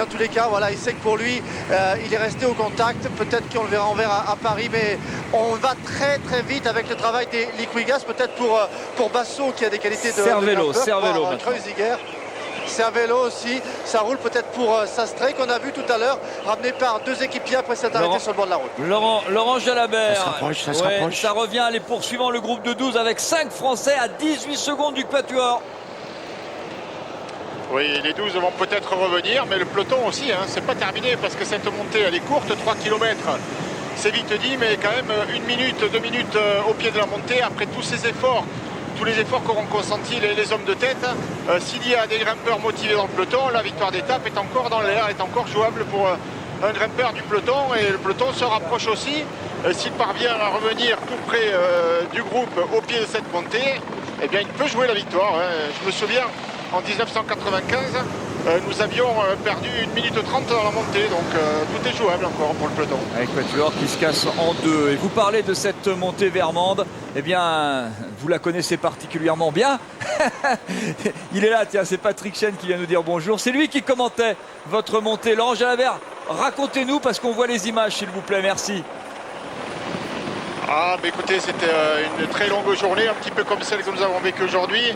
Mais en tous les cas, voilà, il sait que pour lui, il est resté au contact. Peut-être qu'on le verra en vert à Paris, mais on va très très vite avec le travail des Liquigas. Peut-être pour Basso qui a des qualités de Cervélo, grimpeur, Cervélo voire, maintenant. Kreuziger. Cervélo aussi, ça roule peut-être pour Sastre qu'on a vu tout à l'heure, ramené par deux équipiers après s'être arrêté sur le bord de la route. Laurent Jalabert, ça se rapproche. ça revient les poursuivants, le groupe de 12 avec 5 Français à 18 secondes du quatuor. Oui, les 12 vont peut-être revenir, mais le peloton aussi, hein, c'est pas terminé parce que cette montée elle est courte, 3 km. C'est vite dit, mais quand même 1 minute, 2 minutes au pied de la montée, après tous ces efforts. Tous les efforts qu'auront consentis les hommes de tête, s'il y a des grimpeurs motivés dans le peloton, la victoire d'étape est encore dans l'air, est encore jouable pour un grimpeur du peloton, et le peloton se rapproche aussi. S'il parvient à revenir tout près du groupe au pied de cette montée, eh bien il peut jouer la victoire. Hein. Je me souviens, en 1995, nous avions perdu 1 minute 30 dans la montée, donc tout est jouable encore pour le peloton. Avec quatuor qui se casse en deux. Et vous parlez de cette montée vermande, eh bien, vous la connaissez particulièrement bien. Il est là, tiens, c'est Patrick Chen qui vient nous dire bonjour. C'est lui qui commentait votre montée. Laurent Jalabert, racontez-nous parce qu'on voit les images, s'il vous plaît, merci. Ah, bah écoutez, c'était une très longue journée, un petit peu comme celle que nous avons vécue aujourd'hui.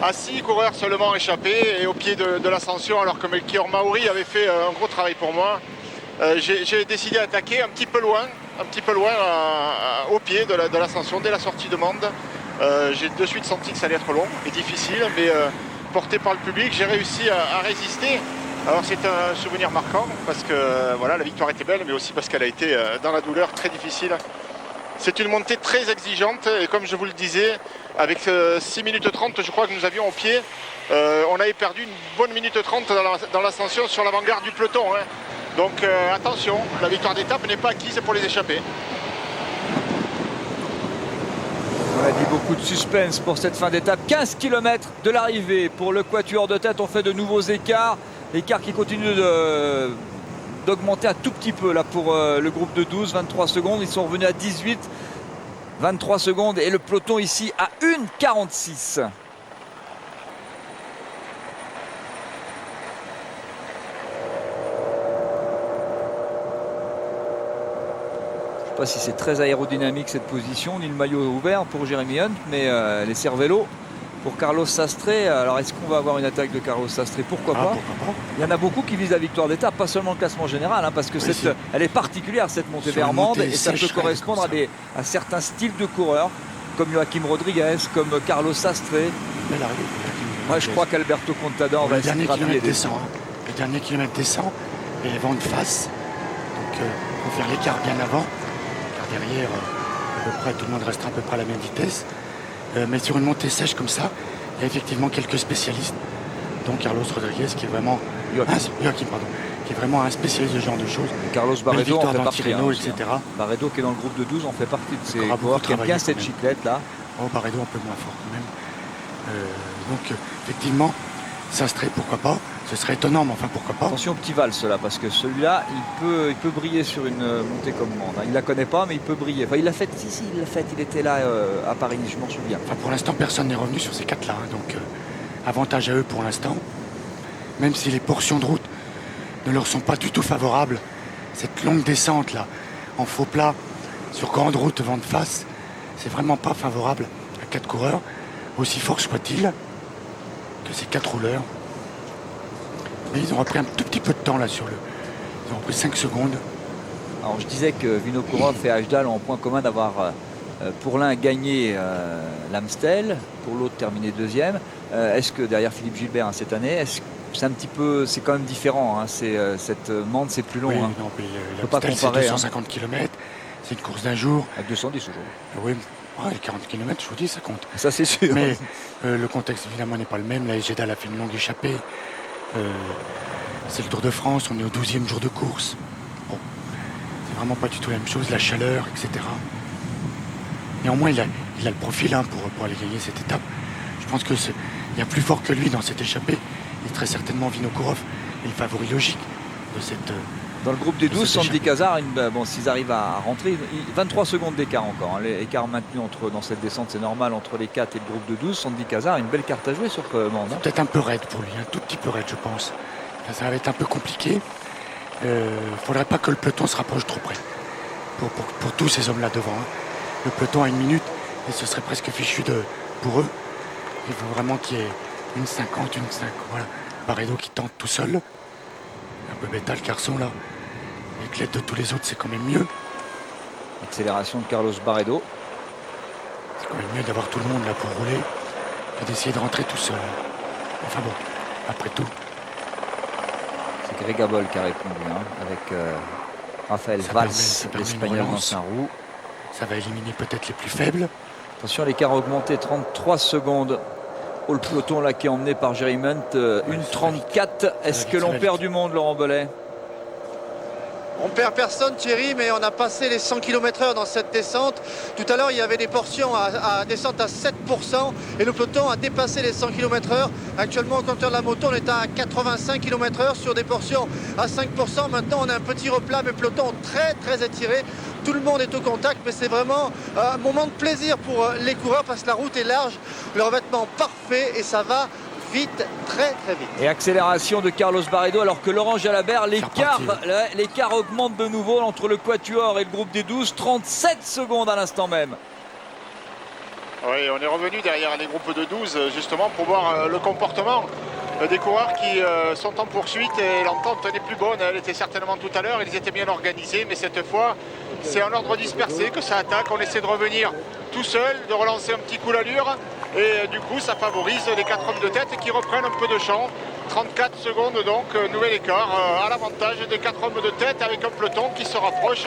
À 6 coureurs seulement échappés et au pied de l'ascension, alors que Melchior Mauri avait fait un gros travail pour moi. J'ai décidé d'attaquer un petit peu loin au pied de l'ascension, dès la sortie de Mende. J'ai de suite senti que ça allait être long et difficile, mais porté par le public, j'ai réussi à résister. Alors c'est un souvenir marquant parce que voilà, la victoire était belle, mais aussi parce qu'elle a été dans la douleur très difficile. C'est une montée très exigeante et comme je vous le disais, avec 6 minutes 30, je crois que nous avions au pied, on avait perdu une bonne minute 30 dans l'ascension sur l'avant-garde du peloton. Hein. Donc attention, la victoire d'étape n'est pas acquise pour les échappés. On a dit beaucoup de suspense pour cette fin d'étape. 15 km de l'arrivée pour le quatuor de tête. On fait de nouveaux écarts. Écarts qui continuent d'augmenter un tout petit peu là pour le groupe de 12, 23 secondes. Ils sont revenus à 18, 23 secondes. Et le peloton ici à 1,46. Je ne sais pas si c'est très aérodynamique cette position, ni le maillot ouvert pour Jeremy Hunt, mais les cervélos pour Carlos Sastre. Alors est-ce qu'on va avoir une attaque de Carlos Sastre? Pourquoi pas? Il y en a beaucoup qui visent la victoire d'étape, pas seulement le classement général, hein, parce que elle est particulière cette montée vermande et ça peut correspondre à certains styles de coureurs, comme Joaquim Rodriguez, comme Carlos Sastre. Moi je crois qu'Alberto Contador va essayer de rappeler. Le dernier kilomètre descend et les vents de face. Donc il faut faire l'écart bien avant. Derrière, à peu près, tout le monde restera à peu près à la même vitesse. Mais sur une montée sèche comme ça, il y a effectivement quelques spécialistes, dont Carlos Rodriguez, qui est vraiment qui est vraiment un spécialiste de ce genre de choses. Carlos Barredo en fait partie, etc. Barredo qui est dans le groupe de 12 en fait partie de ces coureurs qui aiment bien cette chiclette là. Oh, Barredo un peu moins fort quand même. Donc effectivement, Sastre, pourquoi pas. Ce serait étonnant, mais enfin pourquoi pas. Attention au petit Valls là, parce que celui-là, il peut briller sur une montée comme Mende. Il ne la connaît pas, mais il peut briller. Enfin, il l'a fait, il l'a fait, il était là à Paris, je m'en souviens. Enfin, pour l'instant, personne n'est revenu sur ces quatre-là, hein, donc avantage à eux pour l'instant. Même si les portions de route ne leur sont pas du tout favorables, cette longue descente là, en faux plat, sur grande route vent de face, c'est vraiment pas favorable à 4 coureurs, aussi forts soit-il, que ces 4 rouleurs. Mais ils ont repris un tout petit peu de temps là sur le. Ils ont repris 5 secondes. Alors je disais que Vinokourov et Ajdal ont en point commun d'avoir pour l'un gagné l'Amstel, pour l'autre terminé deuxième. Est-ce que derrière Philippe Gilbert hein, cette année, c'est un petit peu, c'est quand même différent. Hein, cette Mende c'est plus long. Oui, hein. non, L'Amstel c'est 250 km, c'est une course d'un jour. À 210 aujourd'hui. Oui, les 40 km, je vous dis, ça compte. Ça c'est sûr. Mais le contexte évidemment n'est pas le même. Là, Ajdal a fait une longue échappée. C'est le Tour de France, on est au 12e jour de course. Bon, c'est vraiment pas du tout la même chose, la chaleur, etc. Néanmoins, il a le profil hein, pour aller gagner cette étape. Je pense qu'il y a plus fort que lui dans cette échappée. Il est très certainement Vinokourov et le favori logique de cette. Dans le groupe des 12, Sandy Cazard, bon, s'ils arrivent à rentrer, 23 secondes d'écart encore. Hein, l'écart maintenu dans cette descente, c'est normal entre les 4 et le groupe de 12. Sandy Cazard a une belle carte à jouer sur Mende. Peut-être un peu raide pour lui, un tout petit peu raide, je pense. Là, ça va être un peu compliqué. Faudrait pas que le peloton se rapproche trop près. Pour tous ces hommes là devant. Hein. Le peloton a 1 minute et ce serait presque fichu pour eux. Il faut vraiment qu'il y ait une 50, une 5. Voilà. Barredo qui tente tout seul. Un peu bêta le garçon là. Avec l'aide de tous les autres, c'est quand même mieux. Accélération de Carlos Barredo. C'est quand même mieux d'avoir tout le monde là pour rouler que d'essayer de rentrer tout seul. Enfin bon, après tout. C'est Grégabol qui a répondu, hein, avec Raphaël Valls, l'Espagnol dans sa roue. Ça va éliminer peut-être les plus faibles. Attention, l'écart a augmenté, 33 secondes. Oh, le peloton là qui est emmené par Jerry Munt, 1,34. Est-ce que l'on perd du monde, Laurent Belay? On perd personne, Thierry, mais on a passé les 100 km/h dans cette descente. Tout à l'heure, il y avait des portions à descente à 7% et le peloton a dépassé les 100 km/h. Actuellement, au compteur de la moto, on est à 85 km/h sur des portions à 5%. Maintenant, on a un petit replat, mais peloton très très étiré. Tout le monde est au contact, mais c'est vraiment un moment de plaisir pour les coureurs parce que la route est large, le revêtement parfait et ça va vite, très très vite. Et accélération de Carlos Barredo alors que Laurent Jalabert, l'écart augmente de nouveau entre le Quatuor et le groupe des 12, 37 secondes à l'instant même. Oui, on est revenu derrière les groupes de 12 justement pour voir le comportement des coureurs qui sont en poursuite et l'entente n'est plus bonne. Elle était certainement tout à l'heure, ils étaient bien organisés, mais cette fois c'est en ordre dispersé que ça attaque. On essaie de revenir tout seul, de relancer un petit coup l'allure. Et du coup, ça favorise les 4 hommes de tête qui reprennent un peu de champ. 34 secondes donc, nouvel écart à l'avantage des 4 hommes de tête avec un peloton qui se rapproche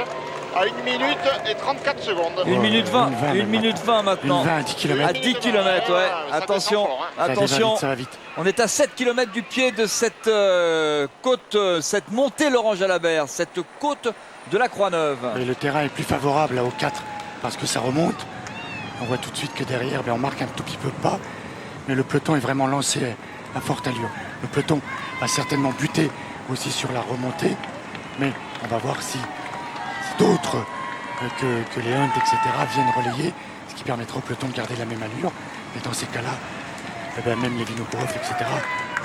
à 1 minute et 34 secondes. 1 minute 20, 1 minute 20 maintenant. 20 à 10 km. À 10 km, ouais. Attention, fort, hein. attention. Ça va vite. On est à 7 km du pied de cette côte, cette montée Laurent Jalabert, cette côte de la Croix-Neuve. Et le terrain est plus favorable aux 4 parce que ça remonte. On voit tout de suite que derrière, on marque un tout petit peu pas. Mais le peloton est vraiment lancé à forte allure. Le peloton va certainement buter aussi sur la remontée. Mais on va voir si d'autres que les Hunt, etc. viennent relayer. Ce qui permettra au peloton de garder la même allure. Et dans ces cas-là, même les Vinokourov, etc.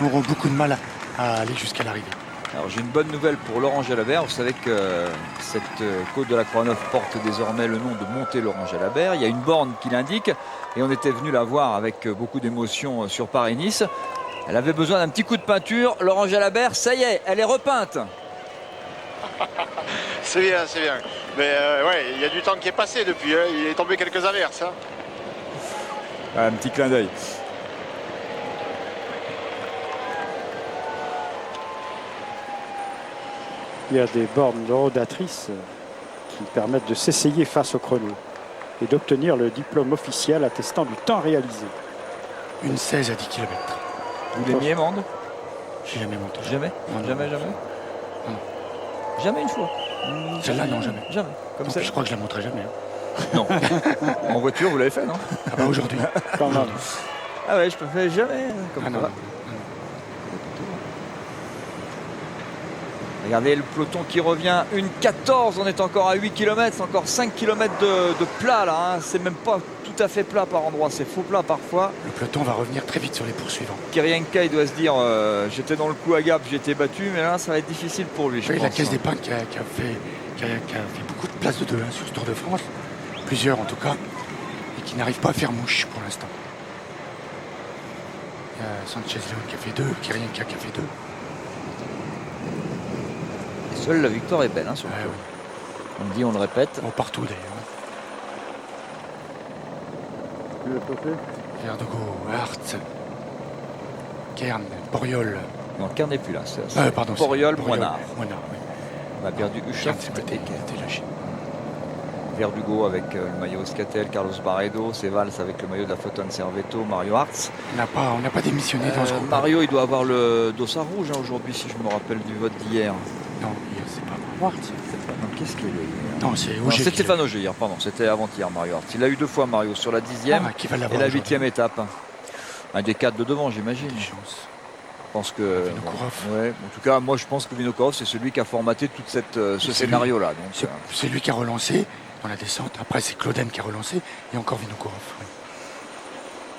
auront beaucoup de mal à aller jusqu'à l'arrivée. Alors j'ai une bonne nouvelle pour Laurent Jalabert. Vous savez que cette côte de la Croix-Neuve porte désormais le nom de montée Laurent Jalabert. Il y a une borne qui l'indique et on était venu la voir avec beaucoup d'émotion sur Paris-Nice. Elle avait besoin d'un petit coup de peinture. Laurent Jalabert, ça y est, elle est repeinte. C'est bien, c'est bien. Mais ouais, il y a du temps qui est passé depuis. Hein. Il est tombé quelques averses. Hein. Un petit clin d'œil. Il y a des bornes rodatrices qui permettent de s'essayer face au chrono et d'obtenir le diplôme officiel attestant du temps réalisé. Une 16 à 10 km. Vous l'aimiez, Mande? J'ai jamais monté. Jamais? Non, Jamais, jamais? Non. Jamais une fois? Celle-là, non, jamais. Jamais. Comme ça? Je crois que je la monterai jamais. Hein. Non. En voiture, vous l'avez fait, non? Ah bah aujourd'hui. Quand même. Ah ouais, je peux faire jamais. Comme Ah non. ça. Regardez le peloton qui revient, 1,14, on est encore à 8 km, c'est encore 5 km de plat là, hein. C'est même pas tout à fait plat par endroit, c'est faux plat parfois. Le peloton va revenir très vite sur les poursuivants. Kirienka, il doit se dire, j'étais dans le coup à Gap, j'ai été battu, mais là ça va être difficile pour lui. Je Oui, pense, la Caisse hein. d'Épargne qui a fait beaucoup de places de 2 sur ce Tour de France, plusieurs en tout cas, et qui n'arrive pas à faire mouche pour l'instant. Il y a Sanchez Leon qui a fait 2, Kirienka qui a fait 2. Et seule la victoire est belle, hein, sur le Ouais, tour. ouais. On le dit, on le répète. Bon, partout d'ailleurs. Verdugo, Hart, Kern, Poriol. Non, le Kern n'est plus là. Pardon. Poriol, Moinard. Moinard, oui. On a perdu Kern, Huchard, c'était lâché. Verdugo avec le maillot Euskaltel, Carlos Barredo, Valls avec le maillot de la Photon Servetto, Mario Hartz. On n'a pas démissionné dans ce groupe. Mario, il doit avoir le dossard rouge hein, aujourd'hui, si je me rappelle du vote d'hier. Non, c'est pas Mario Hartz. Non, qu'est-ce qu'il est Non, c'est Non, Auger. c'est Stéphane Auger hier, pardon, c'était avant-hier Mario Hartz. Il a eu 2 fois Mario sur la 10e qui va et l'avoir la aujourd'hui. 8e étape. Un des 4 de devant, j'imagine. Quelle chance. Je pense que. Vinokourov. Ouais, en tout cas, moi je pense que Vinokourov, c'est celui qui a formaté tout ce scénario-là. C'est lui qui a relancé dans la descente. Après, c'est Clauden qui a relancé et encore Vinokourov. Oui.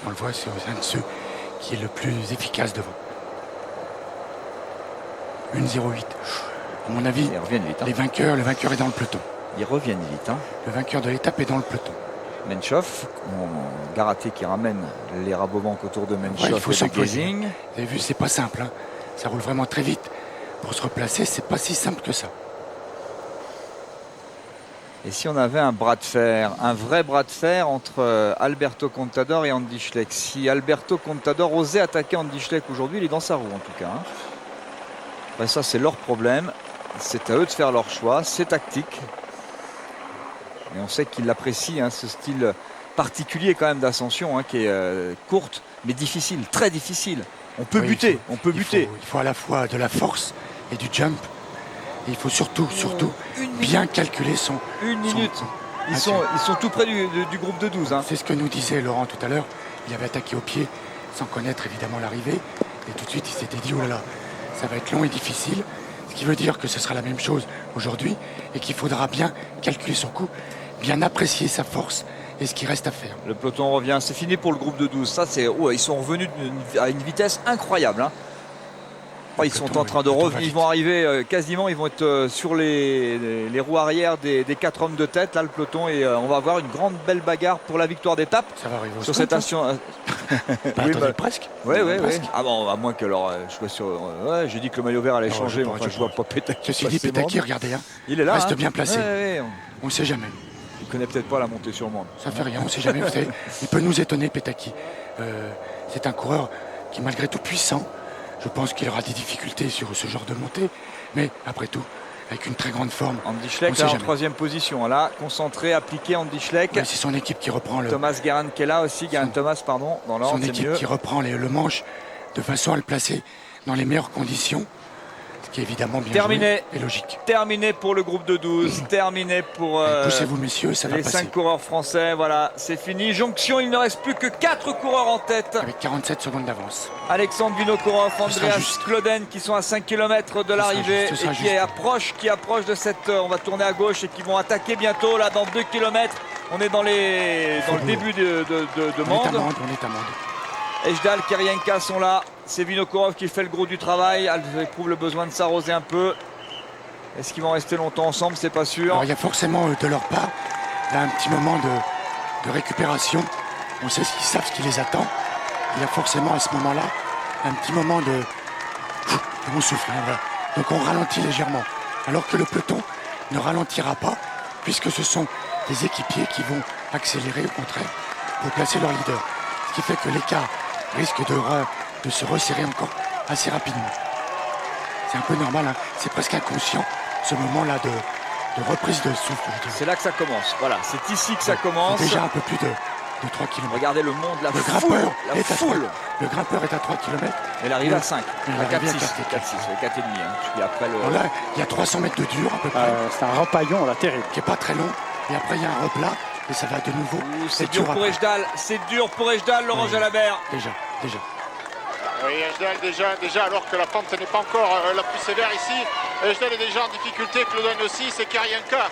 On le voit, c'est un de ceux qui est le plus efficace devant. 1,08. À mon avis, Ils reviennent vite. Hein. le vainqueur est dans le peloton. Ils reviennent vite. Hein. Le vainqueur de l'étape est dans le peloton. Menchoff, Garaté qui ramène les Rabobank autour de Menchoff Il faut et de s'employer. Gesing. Vous avez vu, c'est pas simple. Hein. Ça roule vraiment très vite. Pour se replacer, c'est pas si simple que ça. Et si on avait un bras de fer, un vrai bras de fer entre Alberto Contador et Andy Schleck? Si Alberto Contador osait attaquer Andy Schleck aujourd'hui, il est dans sa roue en tout cas. Hein. Après ça, c'est leur problème. C'est à eux de faire leur choix. C'est tactique. Et on sait qu'il apprécie hein, ce style particulier quand même d'ascension hein, qui est courte mais difficile, très difficile. On peut buter, on peut buter. Il faut à la fois de la force et du jump. Et il faut surtout bien calculer son... Une minute. Ils sont tout près du groupe de 12. Hein. C'est ce que nous disait Laurent tout à l'heure. Il avait attaqué au pied sans connaître évidemment l'arrivée. Et tout de suite, il s'était dit, oh là là, ça va être long et difficile. Ce qui veut dire que ce sera la même chose aujourd'hui et qu'il faudra bien calculer son coup, bien apprécier sa force et ce qui reste à faire. Le peloton revient, c'est fini pour le groupe de 12. Ça, c'est, ils sont revenus à une vitesse incroyable. Hein. Ils sont en train de revenir, ils vont arriver quasiment, ils vont être sur les roues arrière des 4 hommes de tête, là le peloton, et on va avoir une grande belle bagarre pour la victoire d'étape. Ça va arriver sur cette action. Presque. Oui. Ah bon, à moins que je sois sur. Ouais, j'ai dit que le maillot vert allait changer, mais enfin, je vois pas Pétaki. Ceci dit, Pétaki, regardez, hein, il est là. reste hein. bien placé. On ne sait jamais. Il connaît peut-être pas la montée sur le monde. Ça fait rien, on ne sait jamais. Vous savez, il peut nous étonner, Pétaki. C'est un coureur qui, malgré tout, puissant. Je pense qu'il aura des difficultés sur ce genre de montée, mais après tout, avec une très grande forme. Andy Schleck là, en troisième position, là, concentré, appliqué Andy Schleck. Oui, c'est son équipe qui reprend le... Thomas Guerin qui est là aussi, Guerin Thomas, pardon, dans l'ordre. Son équipe qui reprend le manche de façon à le placer dans les meilleures conditions, ce qui est évidemment bien terminé et logique. Terminé pour le groupe de 12, terminé pour poussez-vous messieurs, ça va les passer. 5 coureurs français, voilà, c'est fini. Jonction, il ne reste plus que 4 coureurs en tête. Avec 47 secondes d'avance. Alexandre Vinokourov, Andreas Kloden qui sont à 5 km de l'arrivée et qui approchent de cette... On va tourner à gauche et qui vont attaquer bientôt là dans 2 km. On est dans le début de Mende. On est à Mende. Ejdal, Kirienka sont là. C'est Vinokourov qui fait le gros du travail. Elle éprouve le besoin de s'arroser un peu. Est-ce qu'ils vont rester longtemps ensemble? C'est pas sûr. Alors, il y a forcément de leur part là, un petit moment de récupération. On sait qu'ils savent ce qui les attend. Il y a forcément à ce moment-là un petit moment de bon souffle. Hein, voilà. Donc on ralentit légèrement. Alors que le peloton ne ralentira pas puisque ce sont des équipiers qui vont accélérer au contraire pour placer leur leader. Ce qui fait que l'écart risque de se resserrer encore assez rapidement. C'est un peu normal, hein. C'est presque inconscient ce moment-là de reprise de souffle. C'est là que ça commence, voilà, c'est ici que ça commence. Déjà un peu plus de 3 km. Regardez le monde, la foule. Le grimpeur est à 3 km. Et l'arrivée à 5, à 4,6, 4,6, 4,5. Puis après là, il y a 300 mètres de dur à peu près. C'est un rempaillon là terrible. Qui n'est pas très long. Et après il y a un replat. Et ça va de nouveau. C'est dur pour Ejdal, Laurent Jalabert. Déjà. Oui, Ejdal déjà, alors que la pente n'est pas encore la plus sévère ici. Ejdal est déjà en difficulté, Kloden aussi. C'est Kirienka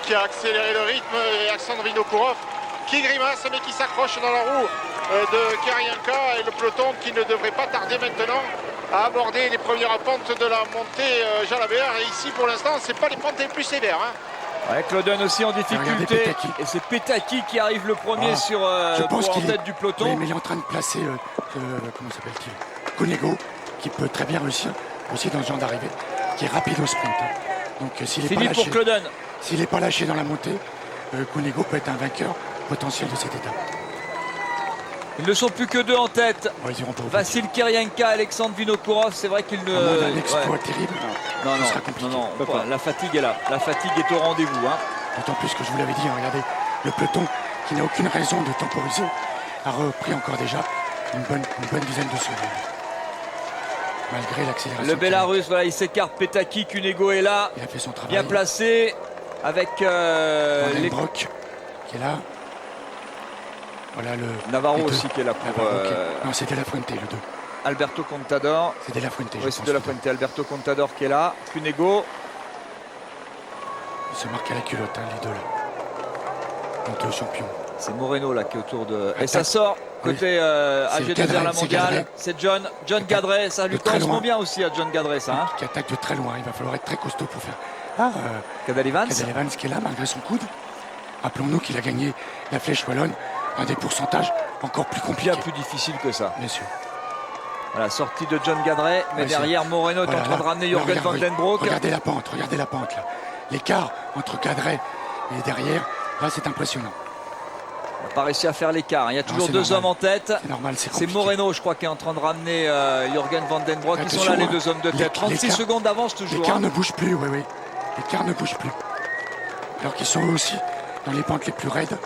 qui a accéléré le rythme et Alexandre Vinokourov qui grimace mais qui s'accroche dans la roue de Kirienka et le peloton qui ne devrait pas tarder maintenant à aborder les premières pentes de la montée Jalabert. Et ici pour l'instant, c'est pas les pentes les plus sévères. Hein. Ouais, Kloden aussi en difficulté. Et c'est Pétaki qui arrive le premier en tête du peloton. Oui, mais il est en train de placer, comment s'appelle-t-il, Cunego, qui peut très bien réussir aussi dans ce genre d'arrivée, qui est rapide au sprint. Donc s'il n'est pas lâché, pour Kloden. S'il n'est pas lâché dans la montée, Cunego peut être un vainqueur potentiel de cette étape. Ils ne sont plus que 2 en tête. Ouais, Vassil Kirienka, Alexandre Vinokourov, c'est vrai qu'il ne... un exploit terrible. Non, la fatigue est là. La fatigue est au rendez-vous. Hein. D'autant plus que je vous l'avais dit, hein, regardez, le peloton qui n'a aucune raison de temporiser a repris encore déjà une bonne dizaine de secondes. Malgré l'accélération. Le Bélarus, voilà, il s'écarte. Pétaki, Cunego est là. Il a fait son travail. Bien placé avec les Brock qui est là. Voilà le Navarro aussi qui est là pour... Non, c'est De La Fuente, le 2. Alberto Contador. C'est De La Fuente. Oui, c'est De La Fuente. Alberto Contador qui est là. Cunego. Il se marque à la culotte, hein, les deux là. Donc le champion. C'est Moreno là qui est autour de... Et ça sort. côté AG2R Gadret, la c'est mondiale. Gadret. C'est John Gadret. Ça lui de très correspond loin. bien aussi à John Gadret, ça. Hein. Qui attaque de très loin. Il va falloir être très costaud pour faire. Cadel Evans. Cadel Evans qui est là malgré son coude. Rappelons-nous qu'il a gagné la Flèche Wallonne, un des pourcentages encore plus compliqués. Bien plus difficile que ça. Bien sûr. Voilà, sortie de John Gadret, mais Ouais, derrière Moreno est en train de ramener Jürgen van den Broek. Regardez la pente là. L'écart entre Gadret et derrière, là c'est impressionnant. On n'a pas réussi à faire l'écart. Il y a toujours c'est deux normal. hommes en tête. C'est normal, c'est C'est compliqué. Moreno, je crois, qui est en train de ramener Jürgen van den Broek. Ils sont Attention, là, les hein. deux hommes de tête. 36 l'écart- secondes d'avance toujours. L'écart Hein. ne bouge plus, oui. L'écart ne bouge plus. Alors qu'ils sont eux aussi dans les pentes les plus raides.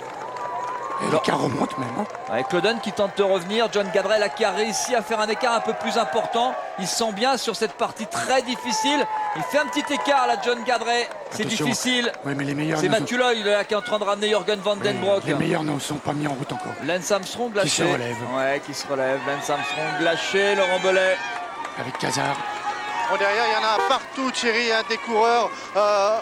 Et Alors- l'écart remonte même. Hein. Avec Clauden qui tente de revenir. John Gadret là qui a réussi à faire un écart un peu plus important. Il se sent bien sur cette partie très difficile. Il fait un petit écart là, John Gadret. C'est Attention. difficile. Oui, mais les meilleurs, C'est ne sont- Mathieu Loy là, qui est en train de ramener Jürgen van den Broek. les meilleurs ne sont pas mis en route encore. Lance Armstrong lâché. Qui se relève. Ouais, qui se relève. Lance Armstrong lâché. Laurent Belay. Avec Cazard. Bon, derrière, il y en a partout, Thierry, hein, des coureurs.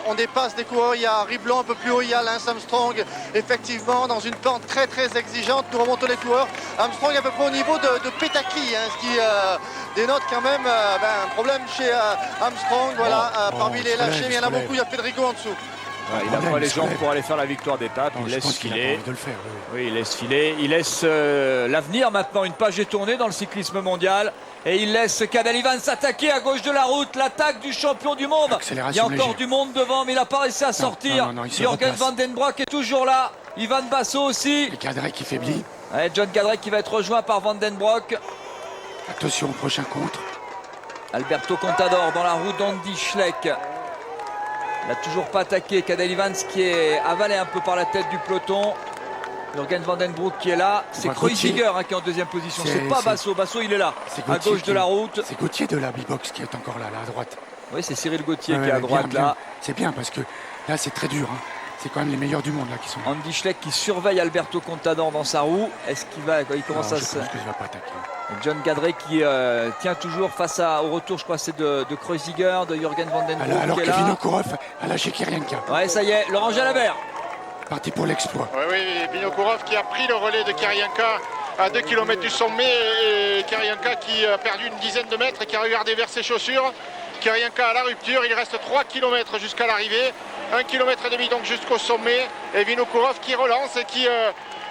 On dépasse des coureurs. Il y a Riblon un peu plus haut, il y a Lance Armstrong. Effectivement, dans une pente très très exigeante, nous remontons les coureurs. Armstrong à peu près au niveau de Petaki, hein, ce qui dénote quand même un problème chez Armstrong. Voilà, parmi les lâchés, mais il y en a beaucoup. Il y a Pedrico en dessous. Ouais, il n'a problème, pas les il se jambes relève. pour aller faire la victoire d'étape. Non, Il je laisse pense qu'il a pas filer. envie de le faire. Oui. Oui, il laisse filer. Il laisse l'avenir maintenant. Une page est tournée dans le cyclisme mondial. Et il laisse Cadel Evans s'attaquer à gauche de la route. L'attaque du champion du monde. Il y a Accélération encore légère. du monde devant, mais il n'a pas réussi à sortir. non, il se Jürgen replace. van den Broek est toujours là. Ivan Basso aussi. Et Gadret qui faiblit. Ouais, John Gadret qui va être rejoint par van den Broek. Attention au prochain contre. Alberto Contador dans la roue d'Andy Schleck. Il n'a toujours pas attaqué. Cadel Evans qui est avalé un peu par la tête du peloton. Jürgen van den Broek qui est là. C'est voit Gauthier. Kreuziger qui est en deuxième position. C'est- C'est pas c'est- Basso. Basso il est là. C'est À Gauthier gauche de la route. C'est Gauthier de la B-Box qui est encore là à droite. Oui, c'est Cyril Gauthier Ouais, qui est à bien, droite bien. là. C'est bien parce que là c'est très dur. Hein. C'est quand même les meilleurs du monde là qui sont là. Andy Schleck qui surveille Alberto Contador dans sa roue. Est-ce qu'il va. Il commence Non, à je se. pense qu'il ne va pas attaquer. John Gadret qui tient toujours face au retour, je crois, c'est de Kreuziger, de Jürgen van den Broek Alors qui est que là. Vinokourov a lâché Kirienka. Ouais, ça y est, Laurent Jalabert. Parti pour l'exploit. Oui, Vinokourov qui a pris le relais de Kirienka à 2 km du sommet et Kirienka qui a perdu une dizaine de mètres et qui a regardé vers ses chaussures. Kirienka à la rupture, il reste 3 km jusqu'à l'arrivée, 1,5 km donc jusqu'au sommet et Vinokourov qui relance et qui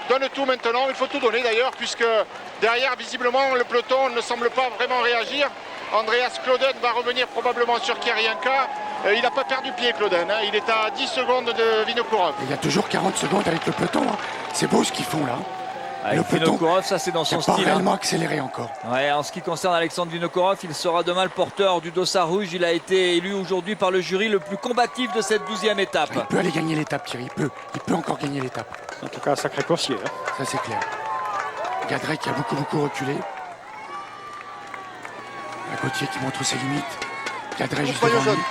donne tout maintenant. Il faut tout donner d'ailleurs puisque derrière visiblement le peloton ne semble pas vraiment réagir. Andreas Clauden va revenir probablement sur Kirienka. Il n'a pas perdu pied Clauden, hein. Il est à 10 secondes de Vinokourov. Il y a toujours 40 secondes avec le peloton. Hein. C'est beau ce qu'ils font là. Avec Le peloton Vinokourov, ça c'est dans qui n'a son pas style. Hein. réellement accéléré encore. Ouais, en ce qui concerne Alexandre Vinokourov, il sera demain le porteur du dossard rouge. Il a été élu aujourd'hui par le jury le plus combatif de cette 12e étape. Il peut aller gagner l'étape Thierry. Il peut encore gagner l'étape. En tout cas, un sacré coursier. Hein. Ça c'est clair. Gadret qui a beaucoup reculé. Gauthier qui montre ses limites. Gadret juste Maillot devant lui. jaune.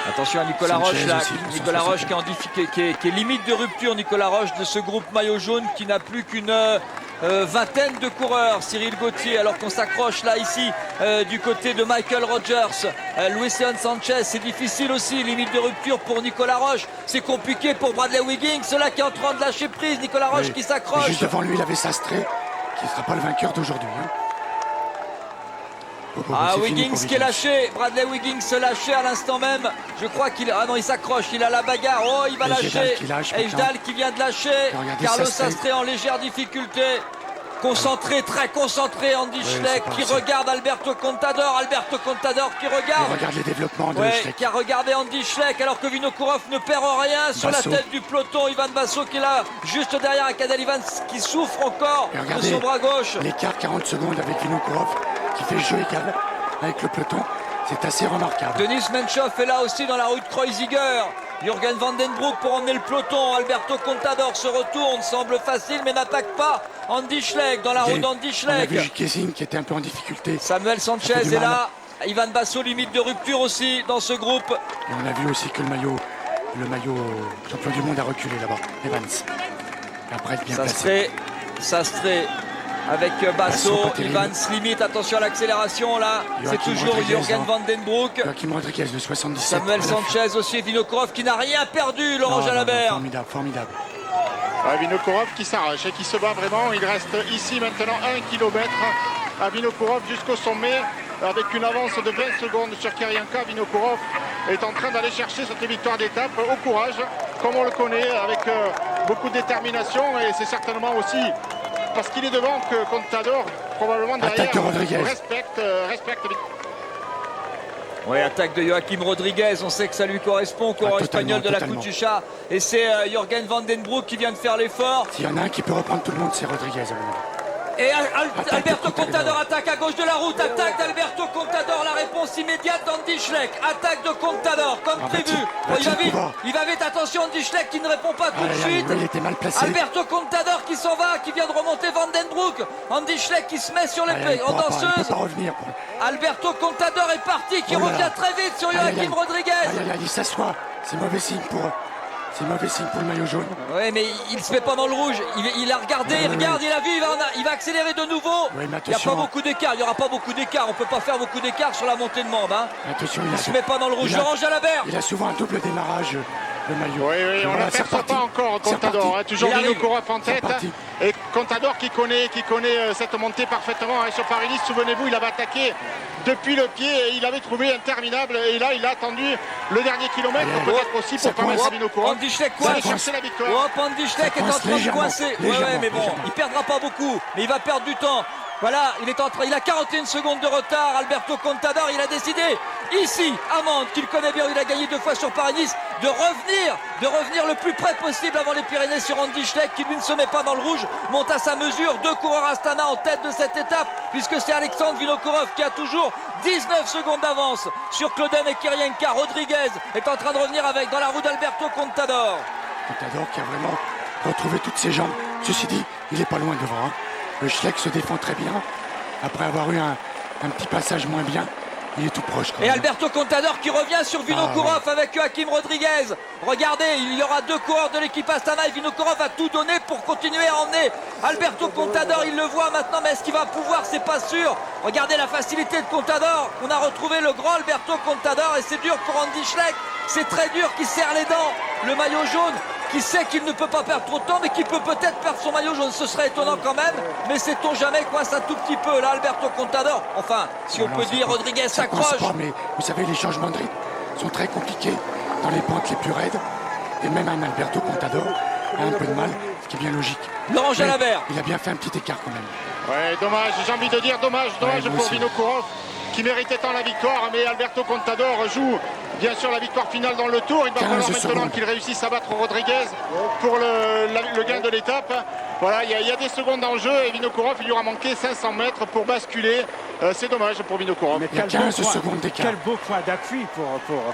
Attention à Nicolas Sanchez Roche là, aussi, Nicolas Roche qui est, qui est limite de rupture, Nicolas Roche de ce groupe maillot jaune qui n'a plus qu'une vingtaine de coureurs. Cyril Gauthier alors qu'on s'accroche là ici du côté de Michael Rogers, Lucian Sanchez, c'est difficile aussi, limite de rupture pour Nicolas Roche, c'est compliqué pour Bradley Wiggins, cela qui est en train de lâcher prise, Nicolas Roche Oui. qui Et s'accroche. juste devant lui, il avait Sastré, qui ne sera pas le vainqueur d'aujourd'hui. Hein. Ah, c'est fini Wiggins pour qui est Wiggins. lâché, Bradley Wiggins se lâché à l'instant même. Je crois qu'il. Ah non, il s'accroche, il a la bagarre. Oh, il va Et lâcher. Ejdal qui lâche maintenant. Ejdal qui vient de lâcher. Regardez Carlos Sastré. Sastré en légère difficulté. Concentré, très concentré, Andy Schleck c'est pas qui ça. regarde Alberto Contador qui Et regarde. regarde les développements de Ouais, Schleck. qui a regardé Andy Schleck alors que Vinokourov ne perd rien sur Basso. la tête du peloton. Ivan Basso qui est là juste derrière un Cadel Evans qui souffre encore Et de regardez son bras gauche. l'écart 40 secondes avec Vinokourov qui fait jeu égal avec le peloton. C'est assez remarquable. Denis Menchoff est là aussi dans la rue de Kreuziger. Jürgen van den Broek pour emmener le peloton. Alberto Contador se retourne, semble facile mais n'attaque pas. Andy Schleck dans la roue d'Andy On a vu Schleck. Kessing qui était un peu en difficulté. Samuel Sanchez Ça fait du est mal. là. Ivan Basso limite de rupture aussi dans ce groupe. Et on a vu aussi que le maillot champion du monde a reculé là-bas. Evans. Et après, bien placé. Sastré avec Basso, Basso. pas terrible. Evans limite, attention à l'accélération là. C'est Joachim toujours Rodriguez, Jürgen hein. van den Broek. Joachim Rodriguez de 77. Samuel Voilà. Sanchez aussi, Vinokourov qui n'a rien perdu, Laurent Non, Jalabert. formidable. Vinokourov qui s'arrache et qui se bat vraiment. Il reste ici maintenant 1 km à Vinokourov jusqu'au sommet avec une avance de 20 secondes sur Kiryenka. Vinokourov est en train d'aller chercher cette victoire d'étape au courage, comme on le connaît, avec beaucoup de détermination, et c'est certainement aussi parce qu'il est devant que Contador, probablement derrière, respecte. Oui, attaque de Joachim Rodriguez, on sait que ça lui correspond, coureur espagnol de la Katusha. Et c'est Jürgen Van Den Broek qui vient de faire l'effort. S'il y en a un qui peut reprendre tout le monde, c'est Rodriguez. Et Alberto Contador attaque à gauche de la route, attaque d'Alberto Contador, la réponse immédiate d'Andy Schleck, attaque de Contador comme prévu. Il va vite, attention, Andy Schleck qui ne répond pas tout de suite. Il était mal placé. Alberto Contador qui s'en va, qui vient de remonter Van Den Broek. Andy Schleck qui se met sur les en danseuse. Il peut pas revenir. Alberto Contador est parti, qui revient très vite sur Joachim Rodriguez. Il s'assoit, c'est mauvais signe pour... C'est mauvais signe pour le maillot jaune. Oui, mais il se met pas dans le rouge. Il a regardé, il regarde, il a vu, il va accélérer de nouveau. Oui, il n'y a pas beaucoup d'écart, il n'y aura pas beaucoup d'écart. On ne peut pas faire beaucoup d'écart sur la montée de Mende. Hein. Attention, il se met pas dans le rouge. Orange à la berre. Il a souvent un double démarrage, le maillot. Oui, on n'aperçoit pas encore Contador. Hein, toujours Vinokourov en tête. Et Contador qui connaît cette montée parfaitement. Hein, sur Paris-Nice, souvenez-vous, il avait attaqué depuis le pied et il avait trouvé interminable. Et là, il a attendu le dernier kilomètre, peut-être aussi pour permettre à Vinokourov d'aller chercher la victoire. Andy Schleck est en train de coincer. Oui, mais bon, il perdra pas beaucoup, mais il va perdre du temps. Voilà, il a 41 secondes de retard. Alberto Contador, il a décidé ici, à Mende, qu'il connaît bien, il a gagné 2 fois sur Paris-Nice, de revenir le plus près possible avant les Pyrénées sur Andy Schleck, qui lui ne se met pas dans le rouge, monte à sa mesure. 2 coureurs Astana en tête de cette étape, puisque c'est Alexandre Vinokourov qui a toujours 19 secondes d'avance sur Clauden et Kiryenka. Rodriguez est en train de revenir dans la roue d'Alberto Contador. Contador qui a vraiment retrouvé toutes ses jambes. Ceci dit, il n'est pas loin devant. Hein. Le Schleck se défend très bien. Après avoir eu un petit passage moins bien, il est tout proche. Et Alberto Contador qui revient sur Vinokourov avec Joachim Rodriguez. Regardez, il y aura 2 coureurs de l'équipe Astana et Vinokourov a tout donné pour continuer à emmener Alberto Contador. Il le voit maintenant, mais est-ce qu'il va pouvoir? C'est pas sûr. Regardez la facilité de Contador. On a retrouvé le grand Alberto Contador et c'est dur pour Andy Schleck. C'est très dur, qui serre les dents. Le maillot jaune, qui sait qu'il ne peut pas perdre trop de temps, mais qui peut peut-être perdre son maillot jaune. Ce serait étonnant quand même, mais sait-on jamais, coince un tout petit peu. Là, Alberto Contador, enfin, si on peut dire, Rodriguez s'accroche. Mais vous savez, les changements de rythme sont très compliqués dans les pentes les plus raides. Et même un Alberto Contador a un peu de mal, ce qui est bien logique. Laurent Jalabert. Il a bien fait un petit écart quand même. Ouais, dommage, j'ai envie de dire dommage pour Vinokourov, qui méritait tant la victoire, mais Alberto Contador joue bien sûr la victoire finale dans le tour. Il va falloir maintenant qu'il réussisse à battre Rodriguez pour le gain de l'étape. Voilà, il y a des secondes en jeu et Vinokourov, il lui aura manqué 500 mètres pour basculer. C'est dommage pour Vinokourov. Mais il y a 15 secondes d'écart. Quel beau point d'appui pour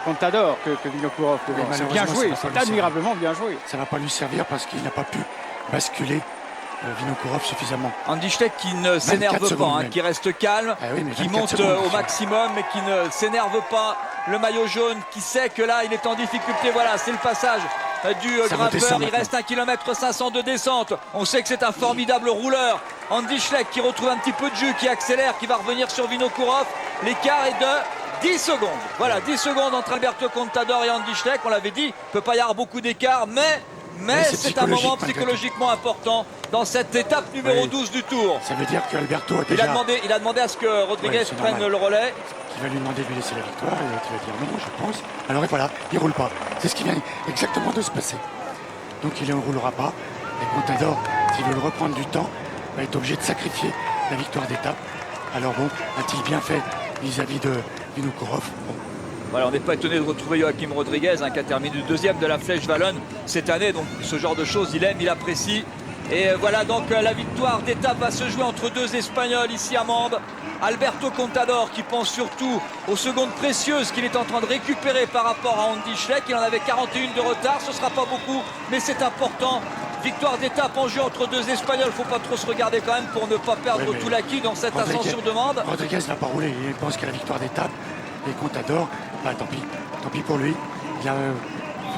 Contador que Vinokourov. C'est bien joué, c'est admirablement bien joué. Ça ne va pas lui servir parce qu'il n'a pas pu basculer Vinokourov suffisamment. Andy Schleck qui ne s'énerve pas, hein, qui reste calme, qui monte au maximum mais qui ne s'énerve pas. Le maillot jaune qui sait que là il est en difficulté. Voilà, c'est le passage du grimpeur. Il reste 1,5 km de descente. On sait que c'est un formidable rouleur. Andy Schleck qui retrouve un petit peu de jus, qui accélère, qui va revenir sur Vinokourov. L'écart est de 10 secondes. Voilà, 10 secondes entre Alberto Contador et Andy Schleck. On l'avait dit, il ne peut pas y avoir beaucoup d'écart, mais c'est un moment psychologiquement important dans cette étape numéro 12 du Tour. Ça veut dire qu'Alberto a déjà... Il a demandé à ce que Rodriguez prenne le relais. Il va lui demander de lui laisser la victoire et l'autre va dire non, je pense. Alors et voilà, il ne roule pas. C'est ce qui vient exactement de se passer. Donc il ne roulera pas. Et Contador, s'il veut le reprendre du temps, va être obligé de sacrifier la victoire d'étape. Alors bon, a-t-il bien fait vis-à-vis de Vinokourov? Voilà, on n'est pas étonné de retrouver Joachim Rodriguez, hein, qui a terminé deuxième de la Flèche Wallonne cette année. Donc ce genre de choses, il aime, il apprécie. Et voilà, donc la victoire d'étape va se jouer entre 2 Espagnols ici à Mende. Alberto Contador qui pense surtout aux secondes précieuses qu'il est en train de récupérer par rapport à Andy Schleck. Il en avait 41 de retard, ce ne sera pas beaucoup, mais c'est important. Victoire d'étape en jeu entre 2 Espagnols, il ne faut pas trop se regarder quand même pour ne pas perdre tout l'acquis dans cette ascension de Mende. Rodriguez n'a pas roulé, il pense qu'à la victoire d'étape. Et Contador, bah, tant pis pour lui. Il a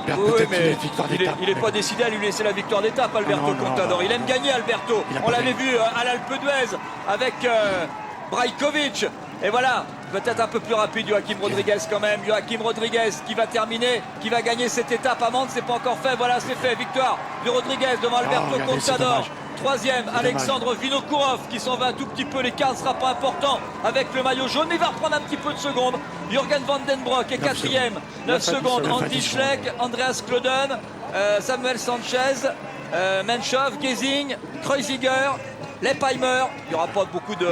il n'est pas décidé à lui laisser la victoire d'étape, Alberto Contador. Il aime gagner, Alberto. On l'avait vu à l'Alpe d'Huez avec Brajkovic. Et voilà, peut-être un peu plus rapide Joaquim Rodriguez quand même. Joaquim Rodriguez qui va terminer, qui va gagner cette étape. Amande, c'est pas encore fait. Voilà, c'est fait. Victoire de Rodriguez devant Alberto regardez, c'est Contador. dommage. Troisième, Alexandre Vinokourov qui s'en va un tout petit peu. L'écart ne sera pas important avec le maillot jaune. Mais il va reprendre un petit peu de secondes. Jürgen Van Den Broek est quatrième. 9 secondes. Andy Schleck, Andreas Klöden, Samuel Sanchez, Menchov, Gesing, Kreuziger, Leipheimer. Il n'y aura pas beaucoup de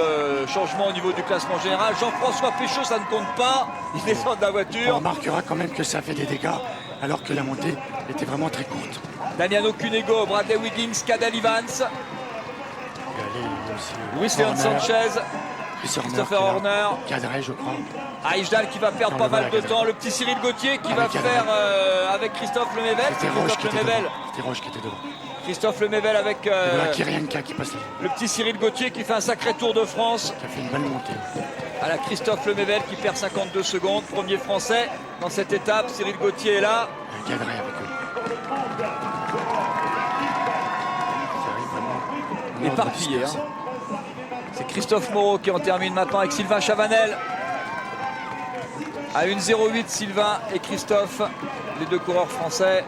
changements au niveau du classement général. Jean-François Péchaud, ça ne compte pas. Il descend de la On voiture. remarquera quand même que ça fait des dégâts alors que la montée était vraiment très courte. Damiano Cunego, Bradley Wiggins, Cadel Evans, Et allez, il y a aussi, Luis Leon Horner, Sanchez, Christopher Horner, Cadré, je crois. Aïjdal qui va perdre pas mal de temps. Le petit Cyril Gauthier qui va faire avec Christophe Lemaivel. C'était Roche qui était devant. Lemaivel. C'était Roche qui était devant. Christophe Lemaivel avec Et voilà Kirienka qui passe là, le petit Cyril Gauthier qui fait un sacré Tour de France. qui a fait une belle montée. À la Christophe Lemaivel qui perd 52 secondes. Premier français dans cette étape. Cyril Gauthier est là. Cadré avec eux. Ça arrive vraiment. Éparpillé. Hein. C'est Christophe Moreau qui en termine maintenant avec Sylvain Chavanel. À 1,08 Sylvain et Christophe, les deux coureurs français.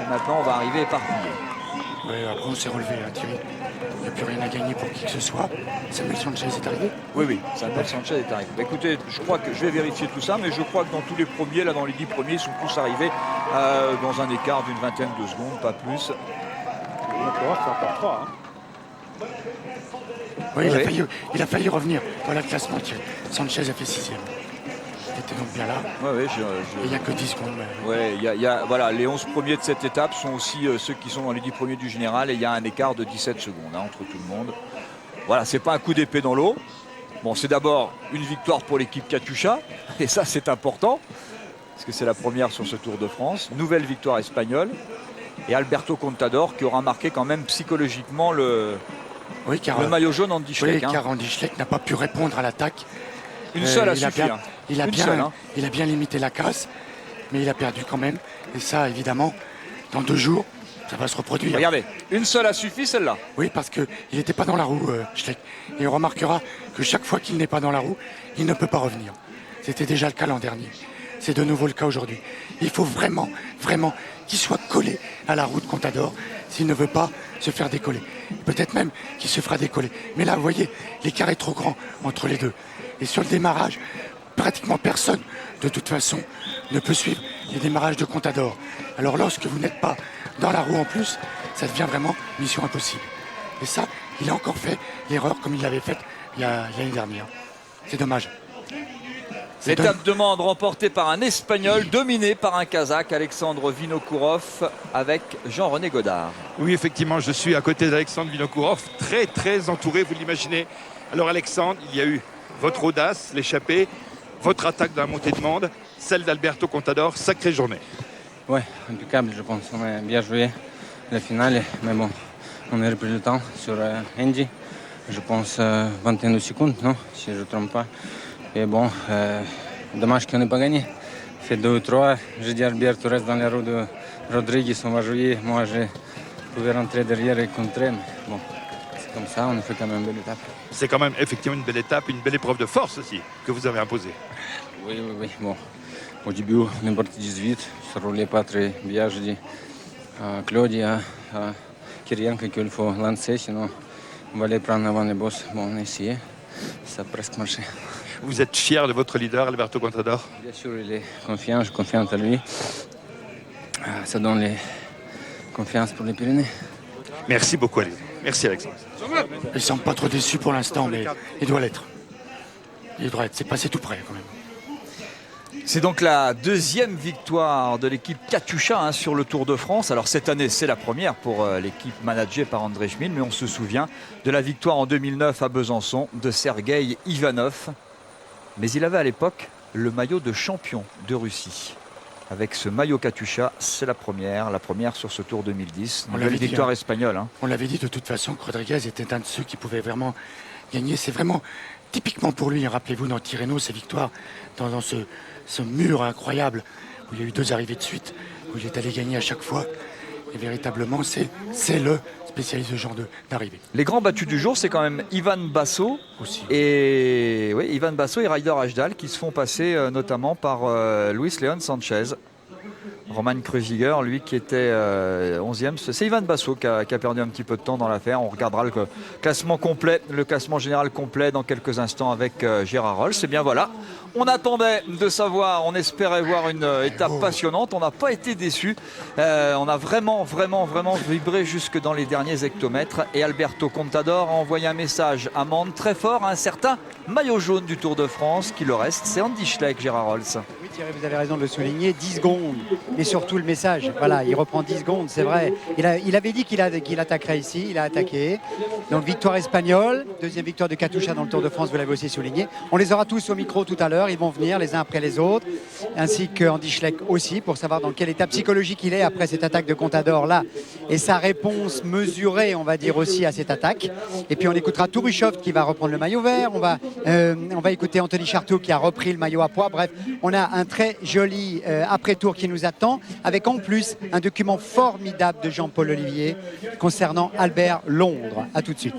Et maintenant on va arriver éparpillé. Oui, après on s'est relevé, hein, Thierry. Il n'y a plus rien à gagner pour qui que ce soit. Samuel Sanchez est arrivé. Oui, Samuel Sanchez est arrivé. Écoutez, je crois que je vais vérifier tout ça, mais je crois que dans tous les premiers, là dans les 10 premiers, ils sont tous arrivés dans un écart d'une vingtaine de secondes, pas plus. On pourra faire encore 3. Oui, Oui. il a failli revenir dans le classement, Thierry. Sanchez a fait 6e. Il était donc bien là. Ouais, Et il n'y a que 10 secondes. Mais... Ouais, voilà, les 11 premiers de cette étape sont aussi ceux qui sont dans les 10 premiers du général et il y a un écart de 17 secondes hein, entre tout le monde. Voilà, c'est pas un coup d'épée dans l'eau. Bon, c'est d'abord une victoire pour l'équipe Katusha et ça c'est important parce que c'est la première sur ce Tour de France. Nouvelle victoire espagnole et Alberto Contador qui aura marqué quand même psychologiquement le maillot jaune Andy Schleck. Oui, car Andy Schleck n'a pas pu répondre à l'attaque. Une seule a suffi. Il a bien limité la casse, mais il a perdu quand même. Et ça, évidemment, dans 2 jours, ça va se reproduire. Regardez, une seule a suffi, celle-là. Oui, parce qu'il n'était pas dans la roue, Schleck. Et on remarquera que chaque fois qu'il n'est pas dans la roue, il ne peut pas revenir. C'était déjà le cas l'an dernier. C'est de nouveau le cas aujourd'hui. Il faut vraiment, vraiment qu'il soit collé à la roue de Contador s'il ne veut pas se faire décoller. Peut-être même qu'il se fera décoller. Mais là, vous voyez, l'écart est trop grand entre les deux. Et sur le démarrage, pratiquement personne, de toute façon, ne peut suivre les démarrages de Contador. Alors lorsque vous n'êtes pas dans la roue en plus, ça devient vraiment mission impossible. Et ça, il a encore fait l'erreur comme il l'avait faite l'année dernière. C'est dommage. L'étape de Mende remportée par un Espagnol, dominé par un Kazakh, Alexandre Vinokourov, avec Jean-René Godard. Oui, effectivement, je suis à côté d'Alexandre Vinokourov, très très entouré, vous l'imaginez. Alors Alexandre, il y a eu votre audace, l'échappée, votre attaque dans la montée de Mende, celle d'Alberto Contador, sacrée journée. Ouais, impeccable, je pense. On a bien joué la finale, mais bon, on a repris le temps sur Andy. Je pense 21 secondes, non, si je ne me trompe pas. Et bon, dommage qu'on n'ait pas gagné. Fait 2 ou 3, j'ai dit Alberto reste dans la roue de Rodriguez, on va jouer. Moi, je pouvais rentrer derrière et contrer. Mais bon, c'est comme ça, on a fait quand même une belle étape. C'est quand même effectivement une belle étape, une belle épreuve de force aussi que vous avez imposée. Oui. Bon, au début, on est parti 18, ça ne roulait pas très bien. Je dis à Claude, à Kirienka qu'il faut lancer, sinon on va les prendre avant les boss. Bon, on a essayé, ça a presque marché. Vous êtes fier de votre leader, Alberto Contador? Bien sûr, il est confiant, je suis confiant en lui. Ça donne la confiance pour les Pyrénées. Merci beaucoup, Alexandre. Merci, Alexandre. Il ne semble pas trop déçu pour l'instant, mais il doit l'être. Il doit être. C'est passé tout près quand même. C'est donc la deuxième victoire de l'équipe Katusha hein, sur le Tour de France. Alors cette année, c'est la première pour l'équipe managée par André Schmid, mais on se souvient de la victoire en 2009 à Besançon de Sergueï Ivanov. Mais il avait à l'époque le maillot de champion de Russie. Avec ce maillot Katusha, c'est la première sur ce Tour 2010. Une belle victoire espagnole. Hein. On l'avait dit de toute façon que Rodriguez était un de ceux qui pouvaient vraiment gagner. C'est vraiment typiquement pour lui. Rappelez-vous dans Tirreno, ses victoires dans ce mur incroyable où il y a eu 2 arrivées de suite, où il est allé gagner à chaque fois. Et véritablement, c'est le spécialiste de ce genre d'arrivée. Les grands battus du jour, c'est quand même Ivan Basso Aussi. et Ivan Basso et Ryder Ashdal qui se font passer notamment par Luis Leon Sanchez. Roman Kreuziger, lui qui était 11e, c'est Ivan Basso qui a perdu un petit peu de temps dans l'affaire. On regardera le classement complet, le classement général complet dans quelques instants avec Gérard Rolls. Et bien voilà, on attendait de savoir, on espérait voir une étape passionnante. On n'a pas été déçus. On a vraiment vibré jusque dans les derniers hectomètres. Et Alberto Contador a envoyé un message à Mende très fort à un certain maillot jaune du Tour de France qui le reste. C'est Andy Schleck, Gérard Rolls. Oui Thierry, vous avez raison de le souligner, 10 secondes. Et surtout le message, voilà, il reprend 10 secondes, c'est vrai. Il avait dit qu'il attaquerait ici, il a attaqué. Donc victoire espagnole, deuxième victoire de Katusha dans le Tour de France, vous l'avez aussi souligné. On les aura tous au micro tout à l'heure, ils vont venir les uns après les autres, ainsi que Andy Schleck aussi, pour savoir dans quel état psychologique il est après cette attaque de Contador là, et sa réponse mesurée, on va dire aussi à cette attaque. Et puis on écoutera Touruchov qui va reprendre le maillot vert, on va écouter Anthony Chartou qui a repris le maillot à pois. Bref, on a un très joli après-tour qui nous attend, avec en plus un document formidable de Jean-Paul Olivier concernant Albert Londres. A tout de suite.